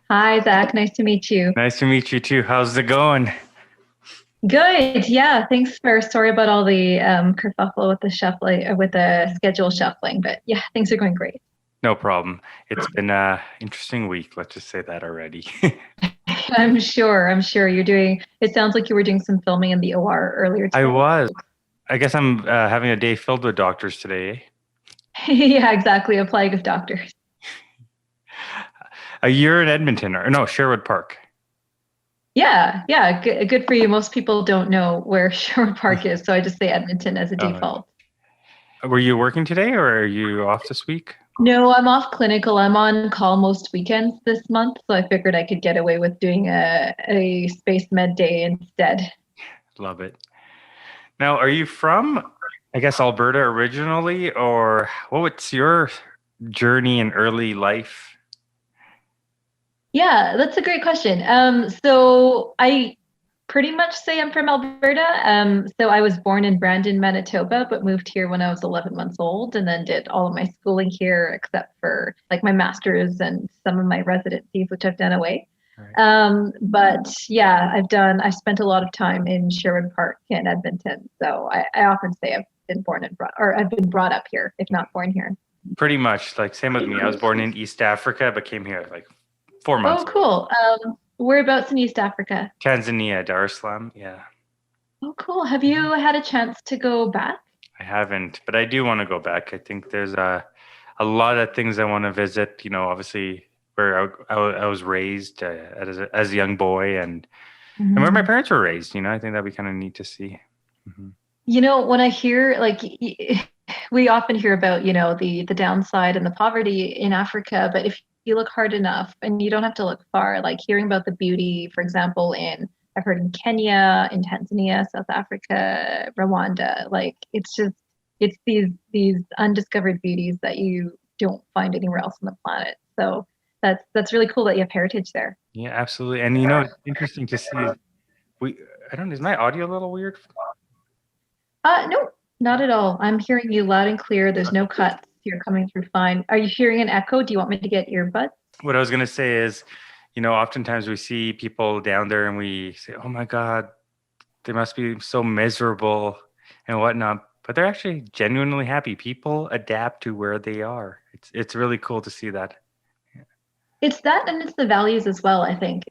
Hi, Zach. Nice to meet you. Nice to meet you too. How's it going? Good. Yeah. Thanks for sorry about all the kerfuffle with the shuffling, with the schedule shuffling, but yeah, things are going great. No problem. It's been a interesting week. Let's just say that already. I'm sure. I'm sure you're doing. It sounds like you were doing some filming in the OR earlier I today. was. I guess I'm having a day filled with doctors today. Yeah, exactly. A plague of doctors. A year in Edmonton, or no, Sherwood Park. Yeah. Yeah. Good for you. Most people don't know where Sherwood Park is, so I just say Edmonton as a Oh, default. were you working today, or are you off this week? No, I'm off clinical. I'm on call most weekends this month, so I figured I could get away with doing a space med day instead. Love it. Now, are you from, I guess, Alberta originally, or what's your journey in early life? Yeah, that's a great question. So I pretty much say I'm from Alberta. So I was born in Brandon, Manitoba, but moved here when I was 11 months old, and then did all of my schooling here, except for like my master's and some of my residencies, which I've done away. Right. But yeah, I spent a lot of time in Sherwood Park in Edmonton. So I often say I've been born and I've been brought up here, if not born here. Pretty much, like same with me. I was born in East Africa, but came here like 4 months Oh, ago. cool. Whereabouts in East Africa? Tanzania, Dar es Salaam. Yeah, Oh, cool. Have you had a chance to go back? I haven't, but I do want to go back. I think there's a lot of things I want to visit. You know, obviously where I was raised as a young boy, and where my Mhm. parents were raised. You know, I think that'd be kind of neat to see. Hmm. You know, when I hear like we often hear about, the downside and the poverty in Africa, but if you look hard enough and you don't have to look far, like hearing about the beauty, for example, I've heard in Kenya, in Tanzania, South Africa, Rwanda, like it's these undiscovered beauties that you don't find anywhere else on the planet. So that's really cool that you have heritage there. Yeah, absolutely. And you know, it's interesting to see. We, I don't. Is my audio a little weird? No, not at all. I'm hearing you loud and clear. There's no cuts. You're coming through fine. Are you hearing an echo? Do you want me to get earbuds? What I was gonna say is, you know, oftentimes we see people down there and we say, "Oh my God, they must be so miserable and whatnot," but they're actually genuinely happy. People adapt to where they are. It's really cool to see that. It's that and it's the values as well, I think.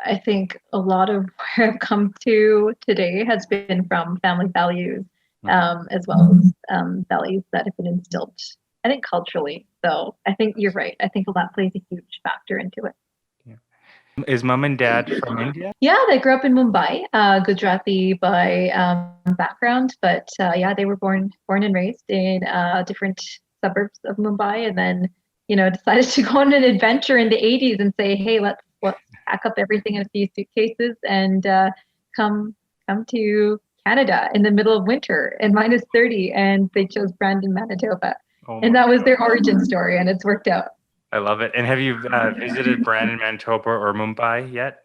I think a lot of where I've come to today has been from family values, Mhm. as well as values that have been instilled, I think, culturally. So I think you're right. I think that plays a huge factor into it. Yeah. Is mom and dad from India? Yeah, they grew up in Mumbai, Gujarati by background, but yeah, they were born and raised in different suburbs of Mumbai, and then decided to go on an adventure in the '80s and say, hey, let's pack up everything in a few suitcases and come come to Canada in the middle of winter and -30, and they chose Brandon, Manitoba, Oh and my, that was their origin story, and it's worked out. I love it. And have you visited Brandon, Manitoba, or Mumbai yet?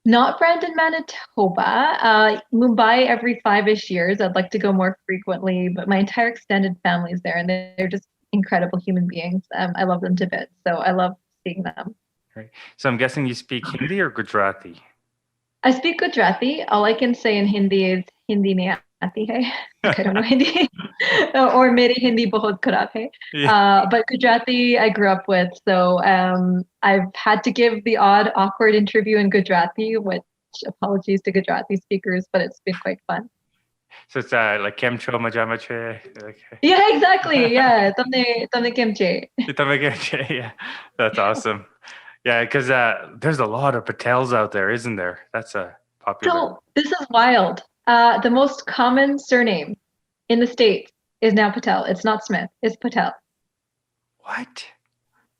Not Brandon, Manitoba. Mumbai every 5-ish years. I'd like to go more frequently, but my entire extended family is there, and they're just incredible human beings. I love them to bits, so I love seeing them. Right. So I'm guessing you speak Hindi or Gujarati. I speak Gujarati. All I can say in Hindi is Hindi nahi aati hai. Like I don't know Hindi, or meri Hindi bahut kharab hai. Yeah. But Gujarati I grew up with, so I've had to give the odd awkward interview in Gujarati, which apologies to Gujarati speakers, but it's been quite fun. So it's like Kem Cho Majama Che. Like, Yeah, exactly. Yeah, tamne kimchi. Itame Kem Che, yeah, that's awesome. Yeah, because there's a lot of Patels out there, isn't there? That's a popular. So this is wild. The most common surname in the States is now Patel. It's not Smith, it's Patel. What?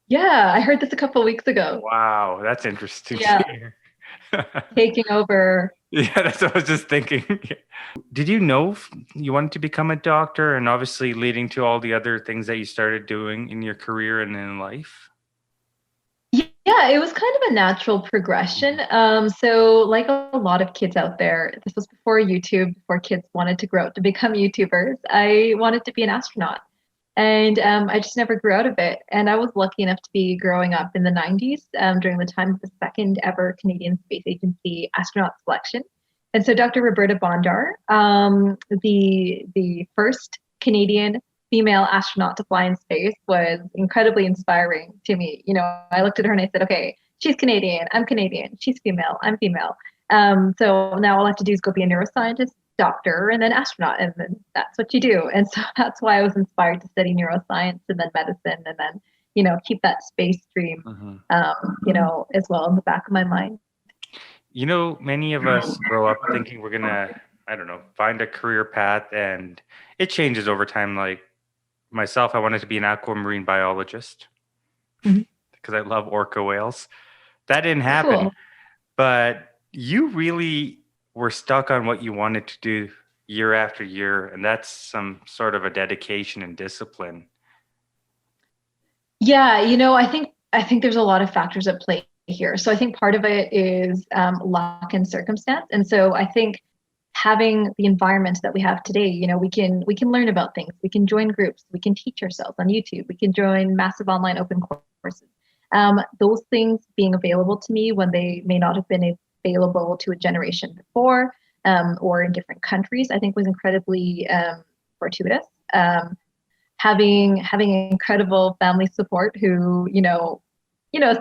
Yeah, I heard this a couple of weeks ago. Wow, that's interesting Yeah, to hear. taking over. Yeah, that's what I was just thinking. Did you know you wanted to become a doctor, and obviously leading to all the other things that you started doing in your career and in life? Yeah, it was kind of a natural progression. So like a lot of kids out there, this was before YouTube, before kids wanted to grow up to become YouTubers. I wanted to be an astronaut. And I just never grew out of it. And I was lucky enough to be growing up in the 90s during the time of the second ever Canadian Space Agency astronaut selection. And so Dr. Roberta Bondar, the first Canadian female astronaut to fly in space, was incredibly inspiring to me. You know, I looked at her and I said, okay, she's Canadian, I'm Canadian, she's female, I'm female. So now all I have to do is go be a neuroscientist, doctor, and then astronaut, and then that's what you do. And so that's why I was inspired to study neuroscience and then medicine, and then, you know, keep that space dream, you know, as well in the back of my mind. You know, many of us grow up thinking we're gonna, I don't know, find a career path, and it changes over time. Like myself, I wanted to be an aquamarine biologist because I love orca whales. That didn't happen. Cool. But you really were stuck on what you wanted to do year after year, and that's some sort of a dedication and discipline. Yeah, you know, I think there's a lot of factors at play here. So I think part of it is luck and circumstance. And so I think having the environment that we have today, you know, we can learn about things, we can join groups, we can teach ourselves on YouTube, we can join massive online open courses. Those things being available to me when they may not have been available to a generation before, or in different countries, I think was incredibly fortuitous. Having incredible family support who,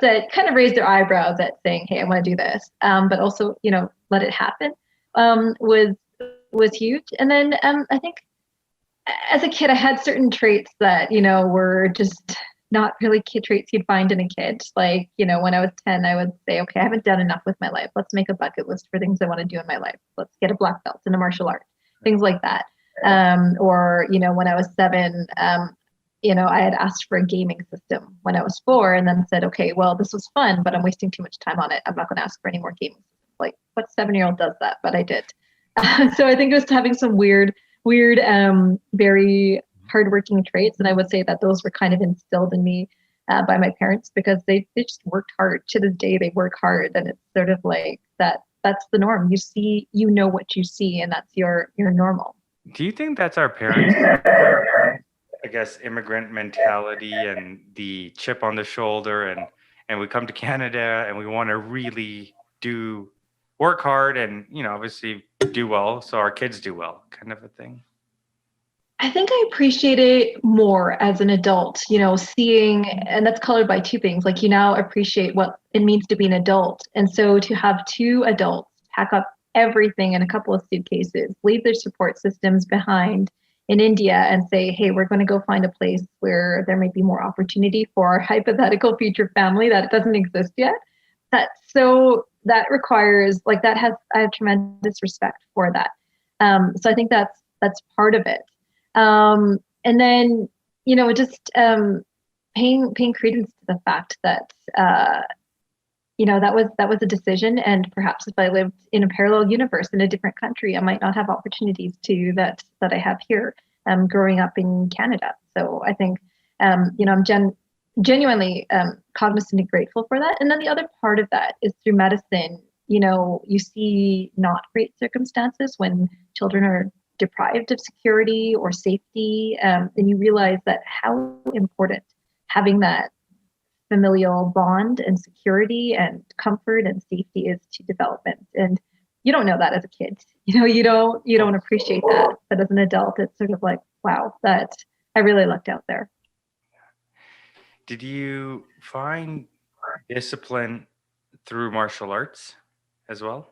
said, kind of raised their eyebrows at saying, hey, I want to do this, but also, you know, let it happen, was huge. And then I think as a kid, I had certain traits that, you know, were just not really kid traits you'd find in a kid. Like, you know, when I was 10, I would say, okay, I haven't done enough with my life. Let's make a bucket list for things I want to do in my life. Let's get a black belt in a martial art, things like that. Or, you know, when I was 7, you know, I had asked for a gaming system when I was 4, and then said, okay, well, this was fun, but I'm wasting too much time on it. I'm not going to ask for any more gaming systems. Like, what 7-year-old does that? But I did. So I think it was having some weird, very hardworking traits. And I would say that those were kind of instilled in me by my parents, because they just worked hard. To this day, they work hard. And it's sort of like that's the norm. You see, you know what you see, and that's your normal. Do you think that's our parents, I guess, immigrant mentality and the chip on the shoulder, and we come to Canada and we want to really work hard and, you know, obviously do well so our kids do well, kind of a thing? I think I appreciate it more as an adult, you know, seeing, and that's colored by 2 things. Like, you now appreciate what it means to be an adult. And so to have 2 adults pack up everything in a couple of suitcases, leave their support systems behind in India, and say, hey, we're going to go find a place where there might be more opportunity for our hypothetical future family that doesn't exist yet. That requires, like, I have tremendous respect for that. So I think that's part of it. And then, you know, just paying credence to the fact that, you know, that was a decision. And perhaps if I lived in a parallel universe in a different country, I might not have opportunities that I have here, growing up in Canada. So I think, you know, I'm genuinely cognizant and grateful for that. And then the other part of that is through medicine, you know, you see not great circumstances when children are deprived of security or safety, and you realize that how important having that familial bond and security and comfort and safety is to development. And you don't know that as a kid, you know, you don't appreciate that, but as an adult, it's sort of like, wow, that I really lucked out there. Did you find discipline through martial arts as well?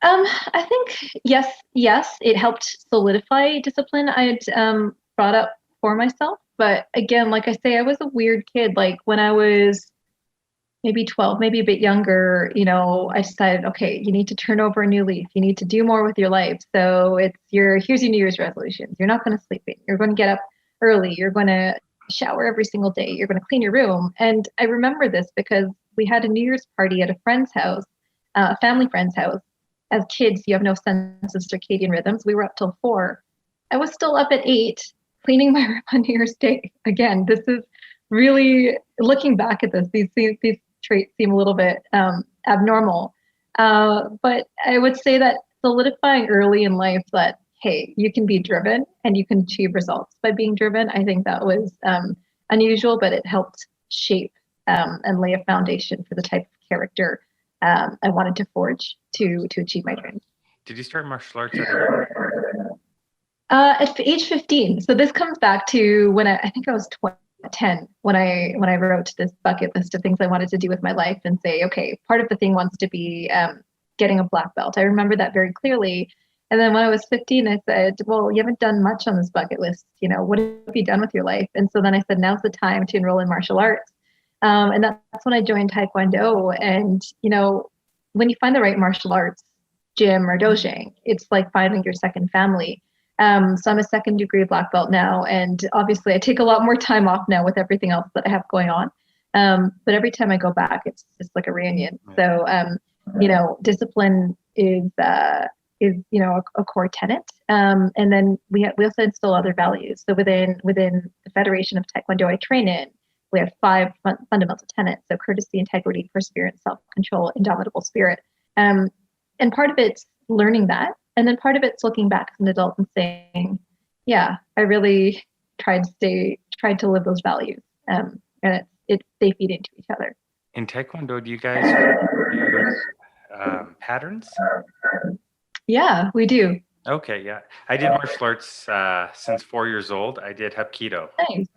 I think yes, it helped solidify discipline I had brought up for myself. But again, like I say, I was a weird kid. Like when I was maybe 12, maybe a bit younger, you know, I decided, okay, you need to turn over a new leaf. You need to do more with your life. So here's your New Year's resolutions. You're not going to sleep in. You're going to get up early. You're going to shower every single day. You're going to clean your room. And I remember this because we had a New Year's party at a friend's house, a family friend's house. As kids, you have no sense of circadian rhythms. We were up till 4. I was still up at 8, cleaning my room on New Year's Day. Again, this is really, looking back at this, these traits seem a little bit abnormal. But I would say that solidifying early in life that, hey, you can be driven and you can achieve results by being driven. I think that was unusual, but it helped shape and lay a foundation for the type of character I wanted to forge to achieve my dreams. Did you start martial arts at age 15? So this comes back to when I think I was 10 when I wrote this bucket list of things I wanted to do with my life and say, okay, part of the thing wants to be getting a black belt. I remember that very clearly. And then when I was 15, I said, well, you haven't done much on this bucket list. What have you done with your life? And so then I said, now's the time to enroll in martial arts. And that's when I joined Taekwondo. And, when you find the right martial arts gym or dojang, it's like finding your second family. So I'm a second degree black belt now. And obviously I take a lot more time off now with everything else that I have going on. But every time I go back, it's just like a reunion. So, discipline is a core tenet. And then we also instill other values. So within the Federation of Taekwondo I train in, we have 5 fundamental tenets. So courtesy, integrity, perseverance, self-control, indomitable spirit. And part of it's learning that. And then part of it's looking back as an adult and saying, yeah, I really tried to live those values. And they feed into each other. In Taekwondo, do you guys use patterns? Yeah, we do. Okay, yeah. I did martial arts since 4 years old. I did Hapkido. Nice.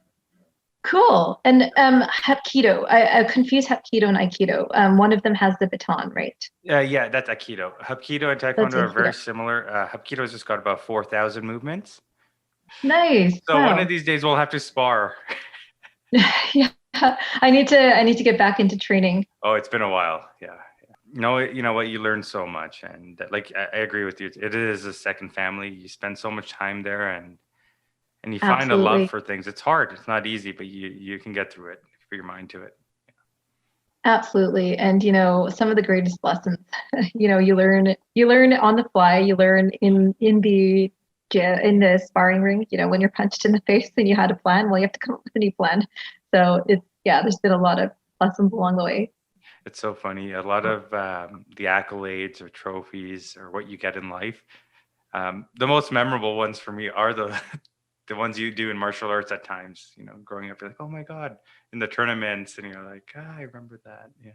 Cool. And Hapkido, I confuse Hapkido and Aikido. One of them has the baton, right? Yeah, that's Aikido. Hapkido and Taekwondo are very similar. Hapkido's just got about 4,000 movements. Nice. So one of these days we'll have to spar. Yeah, I need to get back into training. Oh, it's been a while. Yeah. No, you know what? You learn so much, and like I agree with you. It is a second family. You spend so much time there, and you find a love for things. It's hard. It's not easy, but you can get through it. Put your mind to it. Absolutely. And some of the greatest lessons, you learn on the fly. You learn in the sparring ring. When you're punched in the face and you had a plan, well, you have to come up with a new plan. So there's been a lot of lessons along the way. It's so funny. A lot of the accolades or trophies or what you get in life, the most memorable ones for me are the ones you do in martial arts at times. Growing up, you're like, oh my God, in the tournaments, and you're like, I remember that. Yeah,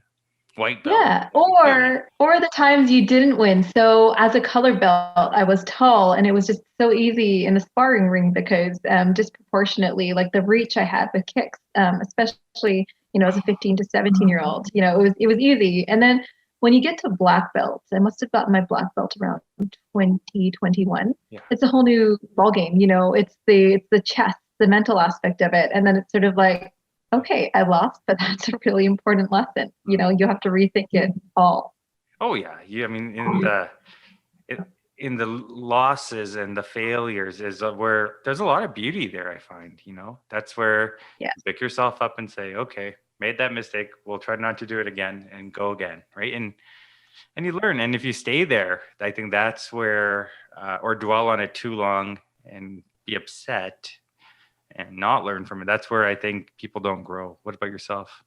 white belt. Yeah, or the times you didn't win. So as a color belt, I was tall, and it was just so easy in the sparring ring because disproportionately, like the reach I had with kicks, especially. As a 15 to 17-year-old, it was easy. And then when you get to black belt, I must have gotten my black belt around 2021. Yeah. It's a whole new ballgame. It's the chess, the mental aspect of it. And then it's sort of like, okay, I lost, but that's a really important lesson. You have to rethink it all. Oh yeah. In the losses and the failures is where there's a lot of beauty there, I find. That's where you pick yourself up and say, okay, made that mistake, we'll try not to do it again and go again, right? And you learn. And if you stay there, I think that's where or dwell on it too long and be upset and not learn from it, that's where I think people don't grow. What about yourself?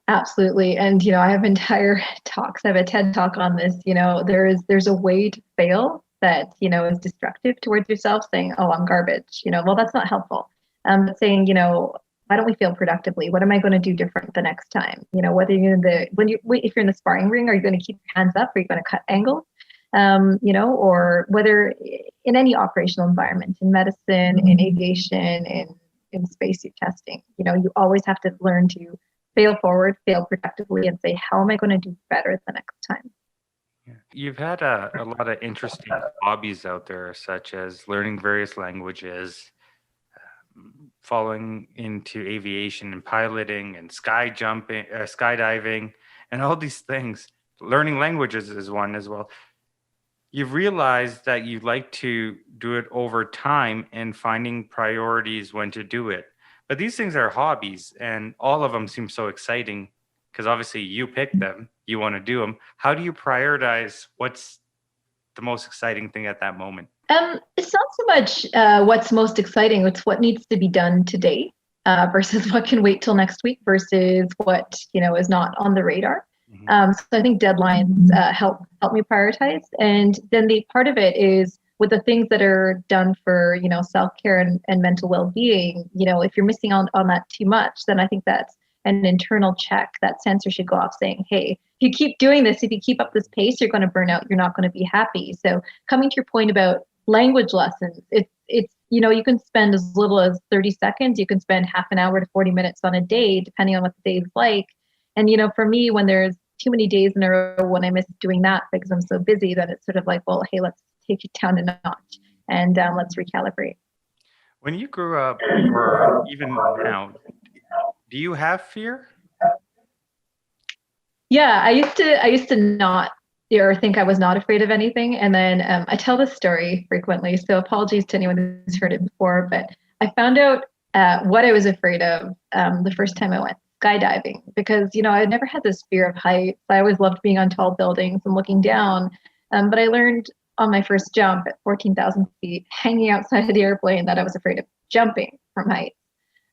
Absolutely. And, I have entire talks. I have a TED talk on this. There's a way to fail that, is destructive towards yourself, saying, oh, I'm garbage. Well, that's not helpful. But saying, why don't we fail productively? What am I going to do different the next time? Whether you're if you're in the sparring ring, are you going to keep your hands up? Are you going to cut angles? Or whether in any operational environment, in medicine, in aviation, in spacesuit testing, you always have to learn to fail forward, fail productively, and say, how am I going to do better the next time? Yeah. You've had a lot of interesting hobbies out there, such as learning various languages, following into aviation and piloting and skydiving, and all these things. Learning languages is one as well. You've realized that you like to do it over time and finding priorities when to do it. But these things are hobbies, and all of them seem so exciting because obviously you pick them, you want to do them. How do you prioritize what's the most exciting thing at that moment? It's not so much what's most exciting, it's what needs to be done today versus what can wait till next week versus what, is not on the radar. So I think deadlines help me prioritize. And then the part of it is with the things that are done for, self-care and mental well-being, if you're missing on that too much, then I think that's an internal check. That sensor should go off saying, hey, if you keep doing this, if you keep up this pace, you're going to burn out. You're not going to be happy. So coming to your point about language lessons, it's you can spend as little as 30 seconds. You can spend half an hour to 40 minutes on a day, depending on what the day is like. And, for me, when there's too many days in a row when I miss doing that because I'm so busy, then it's sort of like, well, hey, let's take it down a notch and let's recalibrate. When you grew up, or even now, do you have fear? Yeah, I used to not or think I was not afraid of anything. And then I tell this story frequently, so apologies to anyone who's heard it before, but I found out what I was afraid of the first time I went skydiving, because, I had never had this fear of heights. I always loved being on tall buildings and looking down. But I learned on my first jump at 14,000 feet, hanging outside of the airplane, that I was afraid of jumping from heights.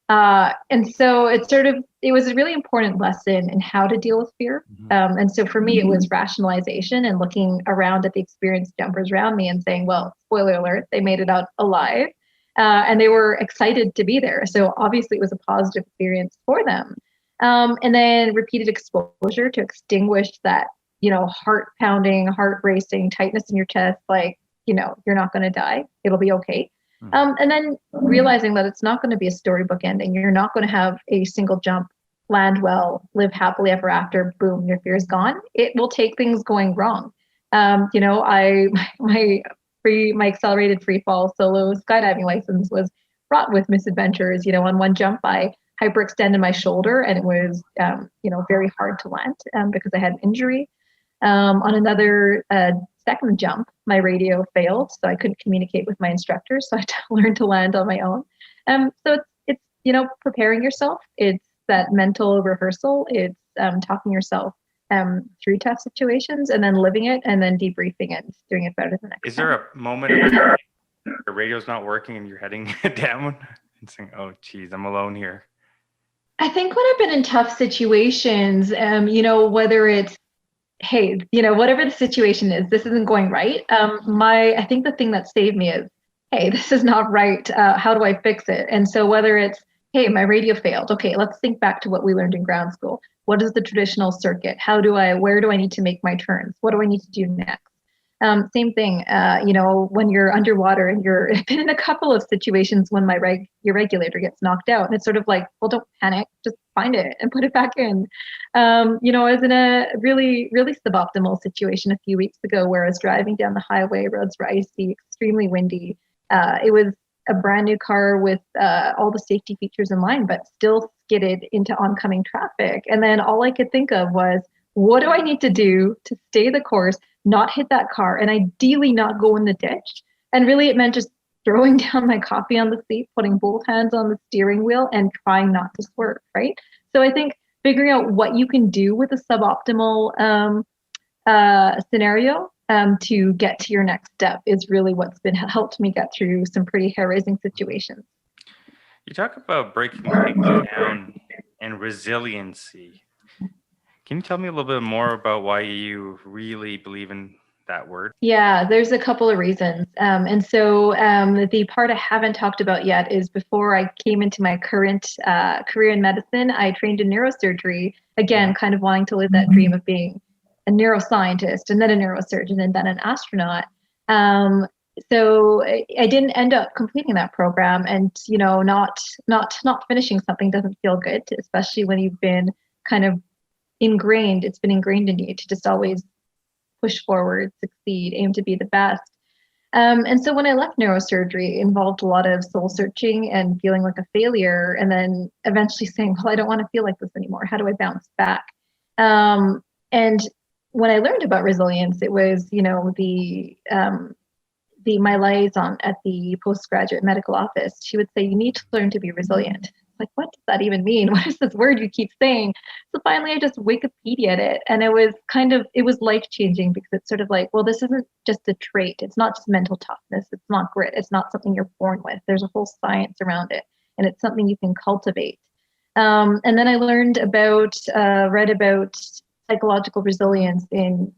And so it was a really important lesson in how to deal with fear. And so for me, it was rationalization and looking around at the experienced jumpers around me and saying, well, spoiler alert, they made it out alive. And they were excited to be there. So obviously it was a positive experience for them. And then repeated exposure to extinguish that, heart pounding, heart racing, tightness in your chest, like, you're not going to die. It'll be okay. And then realizing that it's not going to be a storybook ending. You're not going to have a single jump, land well, live happily ever after, boom, your fear is gone. It will take things going wrong. My accelerated free fall solo skydiving license was fraught with misadventures. On one jump, I hyperextended my shoulder and it was, very hard to land because I had an injury. On another second jump, my radio failed, so I couldn't communicate with my instructor, so I had to learn to land on my own. So it's preparing yourself. It's that mental rehearsal. It's talking yourself through tough situations and then living it and then debriefing it and doing it better the next time. Is there a moment of your radio's not working and you're heading down and saying, oh, geez, I'm alone here? I think when I've been in tough situations, whether it's, hey, whatever the situation is, this isn't going right. I think the thing that saved me is, hey, this is not right. How do I fix it? And so whether it's, hey, my radio failed. Okay, let's think back to what we learned in ground school. What is the traditional circuit? Where do I need to make my turns? What do I need to do next? Same thing, when you're underwater and I've been in a couple of situations when your regulator gets knocked out, and it's sort of like, well, don't panic, just find it and put it back in. I was in a really, really suboptimal situation a few weeks ago where I was driving down the highway, roads were icy, extremely windy. It was a brand new car with all the safety features in line, but still skidded into oncoming traffic. And then all I could think of was, what do I need to do to stay the course, not hit that car, and ideally not go in the ditch? And really it meant just throwing down my coffee on the seat, putting both hands on the steering wheel and trying not to swerve, right? So I think figuring out what you can do with a suboptimal scenario to get to your next step is really what's helped me get through some pretty hair-raising situations. You talk about breaking things down and resiliency. Can you tell me a little bit more about why you really believe in that word? Yeah, there's a couple of reasons. And so the part I haven't talked about yet is before I came into my current career in medicine, I trained in neurosurgery, again, kind of wanting to live that dream of being a neuroscientist and then a neurosurgeon and then an astronaut. So I didn't end up completing that program, and not finishing something doesn't feel good, especially when you've been kind of it's been ingrained in you to just always push forward, succeed, aim to be the best. And so when I left neurosurgery, it involved a lot of soul searching and feeling like a failure, and then eventually saying, well, I don't want to feel like this anymore. How do I bounce back? And when I learned about resilience, it was, my liaison at the postgraduate medical office. She would say, you need to learn to be resilient. Like, what does that even mean? What is this word you keep saying? So finally I just Wikipedia'd it, and it was life-changing, because it's sort of like, well, this isn't just a trait. It's not just mental toughness. It's not grit. It's not something you're born with. There's a whole science around it, and it's something you can cultivate. And then I read about psychological resilience in,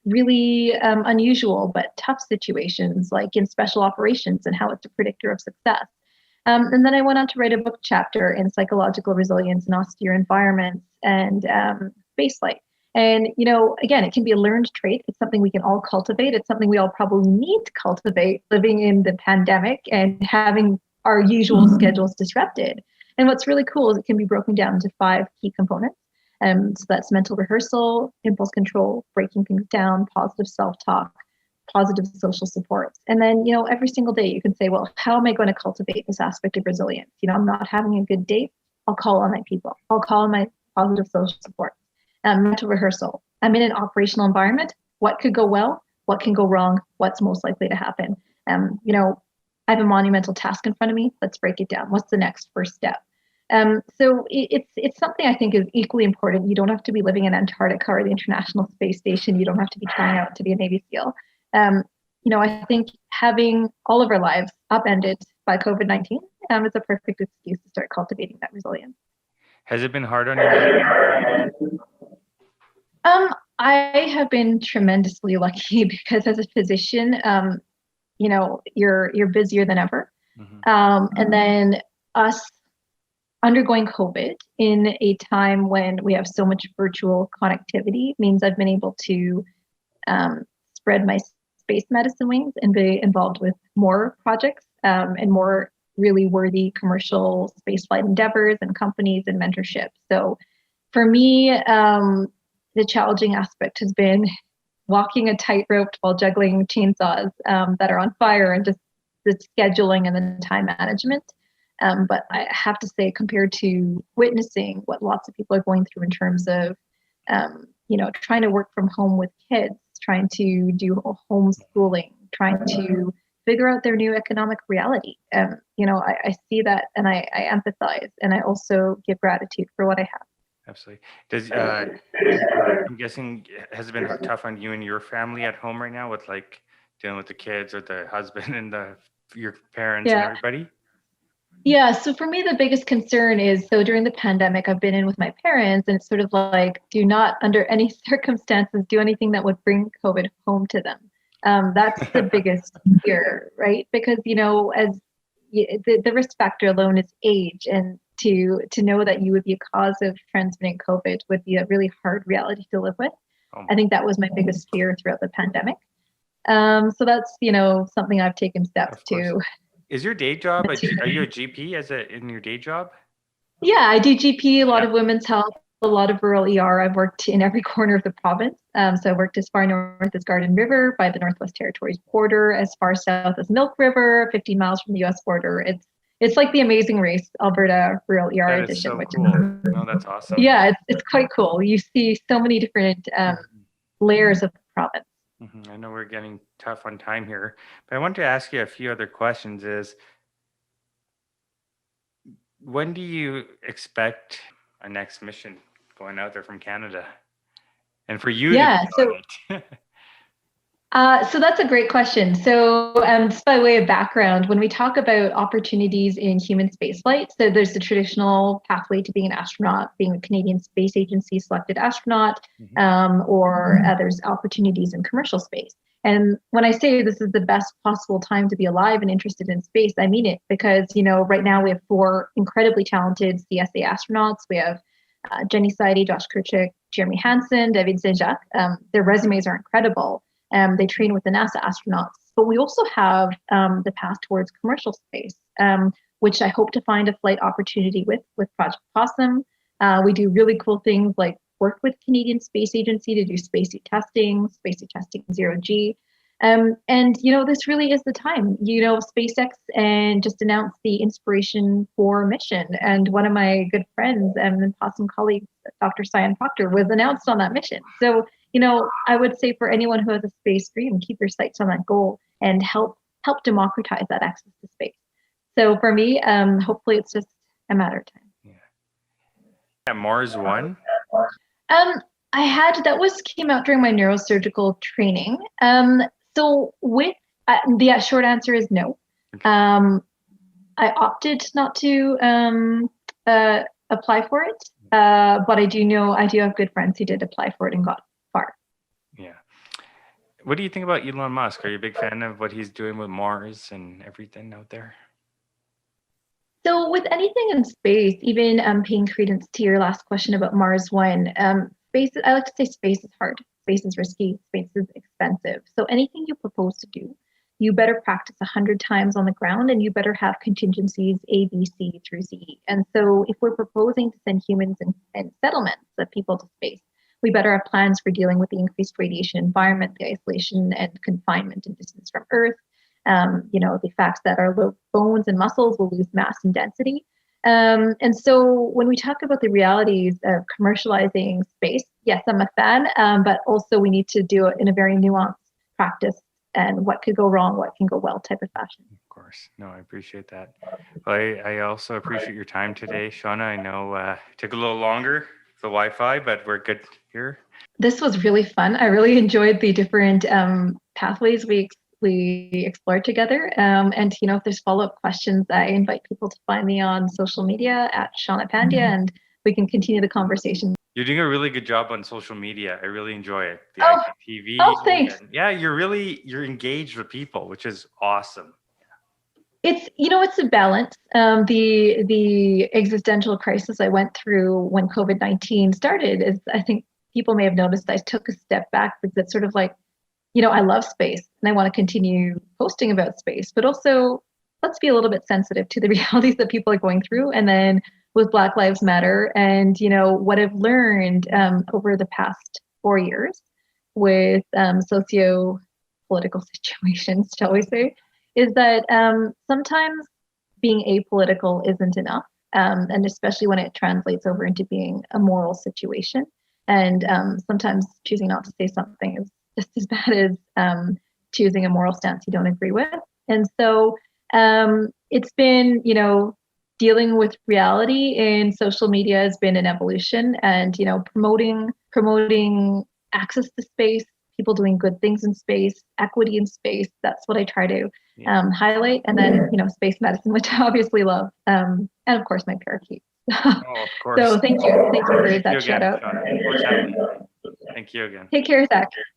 really unusual but tough situations, like in special operations and how it's a predictor of success. And then I went on to write a book chapter in psychological resilience in austere environments and spaceflight. And, again, it can be a learned trait. It's something we can all cultivate. It's something we all probably need to cultivate living in the pandemic and having our usual schedules disrupted. And what's really cool is it can be broken down into 5 key components. So that's mental rehearsal, impulse control, breaking things down, positive self-talk, positive social supports. And then, every single day you can say, well, how am I going to cultivate this aspect of resilience? I'm not having a good day. I'll call on my people. I'll call on my positive social support. Mental rehearsal. I'm in an operational environment. What could go well? What can go wrong? What's most likely to happen? I have a monumental task in front of me. Let's break it down. What's the next first step? So it's something I think is equally important. You don't have to be living in Antarctica or the International Space Station. You don't have to be trying out to be a Navy SEAL. I think having all of our lives upended by COVID-19 is a perfect excuse to start cultivating that resilience. Has it been hard on you? I have been tremendously lucky because as a physician, you're busier than ever. And then us undergoing COVID in a time when we have so much virtual connectivity means I've been able to spread my space medicine wings and be involved with more projects and more really worthy commercial spaceflight endeavors and companies and mentorship. So for me, the challenging aspect has been walking a tightrope while juggling chainsaws that are on fire and just the scheduling and the time management. But I have to say, compared to witnessing what lots of people are going through in terms of, trying to work from home with kids, trying to do homeschooling, trying to figure out their new economic reality. I see that and I empathize, and I also give gratitude for what I have. Absolutely. I'm guessing, has it been tough on you and your family at home right now with like dealing with the kids or the husband and your parents and everybody? Yeah, so for me, the biggest concern is, so during the pandemic, I've been in with my parents, and it's sort of like, do not, under any circumstances, do anything that would bring COVID home to them. That's the biggest fear, right? Because, as the risk factor alone is age, and to know that you would be a cause of transmitting COVID would be a really hard reality to live with. I think that was my biggest fear throughout the pandemic. So that's, something I've taken steps to. Is your day job, are you a GP in your day job? Yeah, I do GP, a lot of women's health, a lot of rural ER. I've worked in every corner of the province. So I worked as far north as Garden River by the Northwest Territories border, as far south as Milk River, 15 miles from the US border. It's like the Amazing Race, Alberta Rural ER edition. That is so cool. No, that's awesome. Yeah, it's quite cool. You see so many different layers of the province. I know we're getting tough on time here, but I want to ask you a few other questions. When do you expect a next mission going out there from Canada? And for you so that's a great question. So just by way of background, when we talk about opportunities in human spaceflight, so there's the traditional pathway to being an astronaut, being a Canadian Space Agency selected astronaut, or there's opportunities in commercial space. And when I say this is the best possible time to be alive and interested in space, I mean it, because, right now we have 4 incredibly talented CSA astronauts. We have Jenny Seide, Josh Kurchik, Jeremy Hansen, David Saint-Jacques. Their resumes are incredible. They train with the NASA astronauts, but we also have the path towards commercial space, which I hope to find a flight opportunity with Project PoSSUM. We do really cool things like work with Canadian Space Agency to do spacesuit testing 0G. And, this really is the time. SpaceX and just announced the Inspiration 4 mission. And one of my good friends and PoSSUM colleagues, Dr. Cyan Proctor, was announced on that mission. So, I would say for anyone who has a space dream, keep your sights on that goal and help democratize that access to space. So for me, hopefully it's just a matter of time. Yeah. Mars One? Came out during my neurosurgical training. So with the short answer is no. I opted not to apply for it, but I do have good friends who did apply for it and got far. Yeah. What do you think about Elon Musk? Are you a big fan of what he's doing with Mars and everything out there? So with anything in space, even paying credence to your last question about Mars One, space, I like to say space is hard, space is risky, space is expensive. So anything you propose to do, you better practice 100 times on the ground, and you better have contingencies A, B, C through Z. And so if we're proposing to send humans and settlements of people to space, we better have plans for dealing with the increased radiation environment, the isolation and confinement and distance from Earth, the fact that our bones and muscles will lose mass and density. And so when we talk about the realities of commercializing space, yes, I'm a fan, but also we need to do it in a very nuanced practice and what could go wrong, what can go well type of fashion. Of course. No, I appreciate that. Well, I also appreciate your time today, Shawna. I know it took a little longer, the Wi-Fi, but we're good here. This was really fun. I really enjoyed the different pathways we explored together. And, if there's follow-up questions, I invite people to find me on social media at Shawna Pandya, and we can continue the conversation. You're doing a really good job on social media. I really enjoy it. The IGTV. Oh, thanks. Yeah, you're engaged with people, which is awesome. It's a balance. The existential crisis I went through when COVID-19 started is, I think people may have noticed, I took a step back because it's sort of like, I love space and I want to continue posting about space, but also let's be a little bit sensitive to the realities that people are going through. And then with Black Lives Matter and, what I've learned over the past 4 years with socio-political situations, shall we say, is that sometimes being apolitical isn't enough. And especially when it translates over into being a moral situation. And sometimes choosing not to say something is just as bad as choosing a moral stance you don't agree with. And so it's been, dealing with reality in social media has been an evolution, and, promoting access to space, people doing good things in space, equity in space. That's what I try to highlight. And then, space medicine, which I obviously love. And of course, my parakeet. Oh, of course. So thank you. Thank you for that shout out. Thank you again. Take care, Zach.